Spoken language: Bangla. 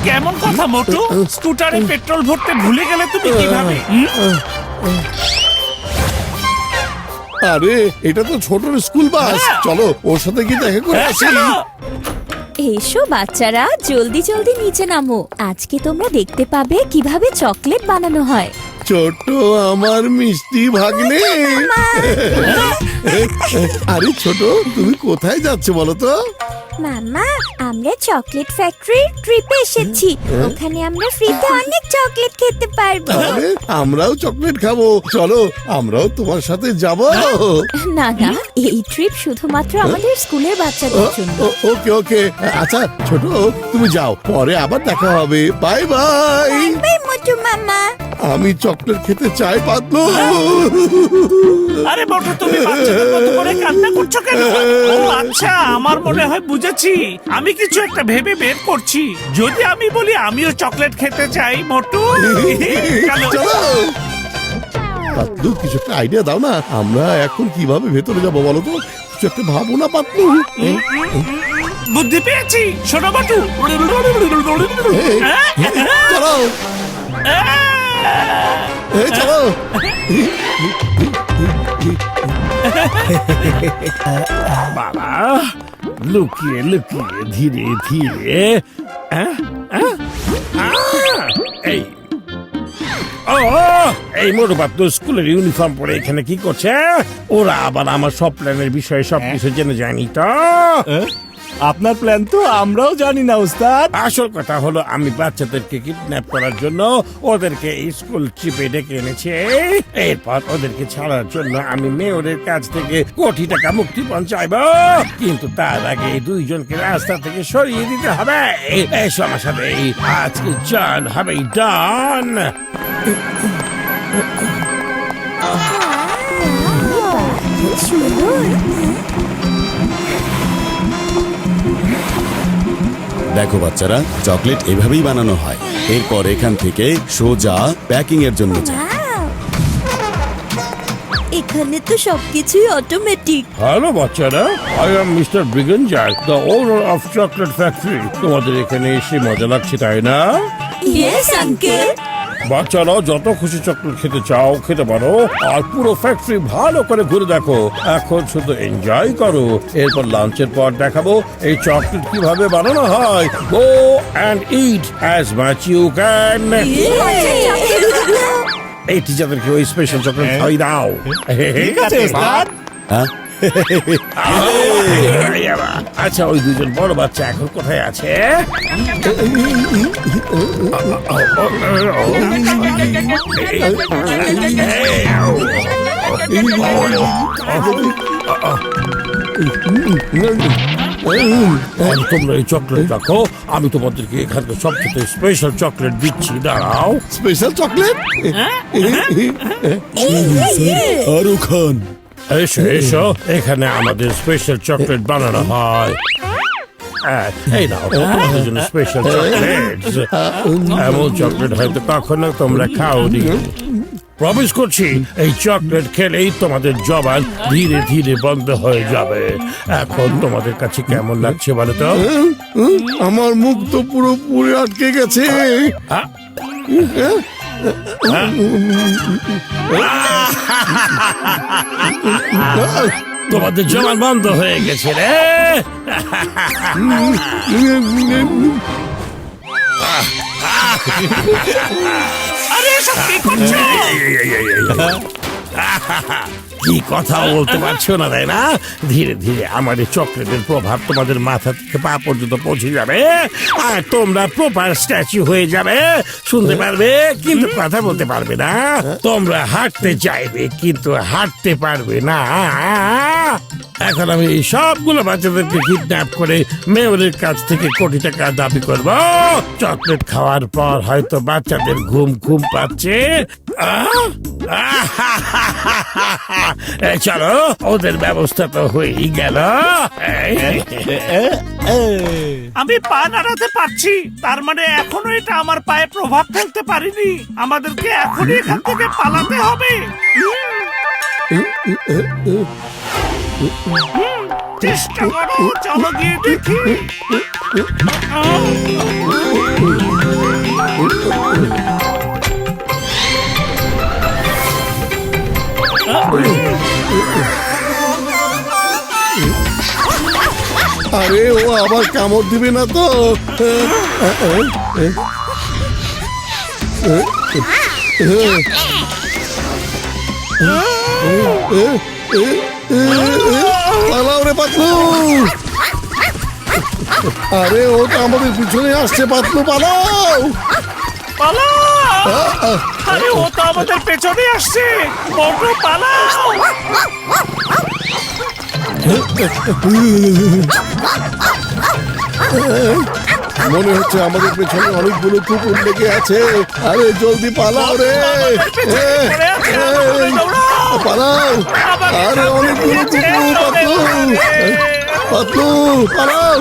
কেমন কথা মোটু, স্কুটারে পেট্রোল ভরতে ভুলে গেলে তুমি কিভাবে? আরে এটা তো ছোটর স্কুল বাস, চলো ওর সাথে কি দেখা করে আসি। এসো বাচ্চারা, জলদি জলদি নিচে নামো। আজকে তোমরা দেখতে পাবে কিভাবে চকলেট বানানো হয়। ছোট আমার মিষ্টি ভাগ্নে। আরে ছোট, তুমি কোথায় যাচ্ছ বলো তো? মামা, আমরা চকলেট ফ্যাক্টরির ট্রিপে এসেছি। ওখানে আমরা ফ্রিতে অনেক চকলেট খেতে পারবো। আরে আমরাও চকলেট খাবো, চলো আমরাও তোমার সাথে যাব। না না, এই ট্রিপ শুধুমাত্র আমাদের স্কুলের বাচ্চাদের জন্য। ওকে ওকে, আচ্ছা ছোট তুমি যাও, পরে আবার দেখা হবে। Bye bye. বাই মোটু মামা। আমি চকলেট খেতে চাই পাতলু। আরে মোটু, তুমি বাচ্চাদের মতো করে কান্না করছো কেন? ও আচ্ছা, আমার মনে হয় বুঝেছি। আমি কিছু একটা ভেবে বের করছি। যদি আমি বলি আমিও চকলেট খেতে চাই মোটু, চলো পাতলু, কিছু একটা আইডিয়া দাও না। আমরা এখন কিভাবে ভেতরে যাবো বলো তো? কিছু একটা ভাবো না পাতলু। বুদ্ধি পেয়েছি, শোনো মোটু। চলো চলো। বাবা, লুকিয়ে লুকিয়ে ধীরে ধীরে। এই এই মোটু পাতলু স্কুলের ইউনিফর্ম পরে এখানে কি করছে? ওরা আবার আমার সব প্ল্যানের বিষয়ে সবকিছু জেনে যায়নি তো? আপনার প্ল্যান তো আমরাও জানি না ওস্তাদ। আসল কথা হলো আমি বাচ্চাদেরকে কিডন্যাপ করার জন্য ওদেরকে স্কুল ট্রিপে ডেকে এনেছি। এরপর ওদেরকে ছাড়ার জন্য আমি মেয়রের কাছ থেকে কোটি টাকা মুক্তিপণ চাইবো, কিন্তু তার আগে এই দুইজনকে রাস্তা থেকে সরিয়ে দিতে হবে। এসো আমার সাথে, আজকে জান হবে ডান। দেখো বাচ্চারা, চকলেট এভাবেই বানানো হয়। এরপর এখান থেকে সোজা প্যাকিং এর জন্য যায়। এখানে তো সবকিছুই অটোমেটিক। হ্যালো বাচ্চারা, I am mister Briganzer, the owner of chocolate factory. তোমাদের এখানে এসে মজা লাগছে তাই না? Yes uncle. বাচ্চারা যত খুশি চকলেট খেতে চাও খেতে পারো, আর পুরো ফ্যাক্টরি ভালো করে ঘুরে দেখো। এখন শুধু এনজয় করো, এরপর লাঞ্চের পর দেখাবো এই চকলেট কিভাবে বানানো হয়। Go and eat as much you can. এই টিচারদেরকে ওই স্পেশাল চকলেট খাওয়াই দাও। ঠিক আছে ওস্তাদ। হ্যাঁ, আচ্ছা, ওই দুজন বড় বাচ্চা এখন কোথায় আছে? তোমরা এই চকলেট রাখো, আমি তোমাদেরকে এখানকার সবচেয়ে স্পেশাল চকলেট দিচ্ছি, দাঁড়াও। Special chocolate? আরো খান। এসো এসো, এখানে আমাদের স্পেশাল চকলেট বানানো হয়। এই নাও তোমাদের জন্য স্পেশাল চকলেট। এমন চকলেট হয়তো কখনো তোমরা খাওনি। প্রমিস করছি, এই চকলেট খেলেই তোমাদের জবান ধীরে ধীরে বন্ধ হয়ে যাবে। এখন তোমাদের কাছে কেমন লাগছে বলো তো? আমার মুখ তো পুরোপুরি আটকে গেছে। তোমাদের জবান বন্ধ হয়ে গেছে রে। আরে এসব কি করছো? কি কথা বলতে পারছো না তাই না? ধীরে ধীরে আমার এই চকলেটের প্রভাব তোমাদের মাথা থেকে পা পর্যন্ত পৌঁছে যাবে, আর তোমরা প্রপার স্ট্যাচু হয়ে যাবে। শুনতে পারবে কিন্তু কথা বলতে পারবে না। তোমরা হাঁটতে চাইবে কিন্তু হাঁটতে পারবে না। এখন আমি এই সবগুলো বাচ্চাদেরকে কিডন্যাপ করে মেয়রের কাছ থেকে কোটি টাকা দাবি করব। চকলেট খাওয়ার পর হয়তো বাচ্চাদের ঘুম ঘুম পাচ্ছে। চলো, ওদের ব্যবস্থা তো হয়েই গেল। আমি পা নাড়াতে পারছি, তার মানে এখনো এটা আমার পায়ে প্রভাব ফেলতে পারিনি। আমাদেরকে এখনই এখান থেকে পালাতে হবে। চেষ্টা করো, চলো গিয়ে দেখি। আরে ও আবার কামড় দিবে না তো? পালাও রে পাতলু! আরে ও তো আমাদের পিছনে আসছে, পাতলু পালাও! পালাও! আরে ও তো আমাদের পেছনে আসছে, বড় পালাও! মনে হচ্ছে আমাদের পেছনে অনেকগুলো কুকুর লেগে আছে। আরে জলদি পালাও রে! পালাও! আরে অনেকগুলো কুকুর, পাতলু পাতলু পালাও!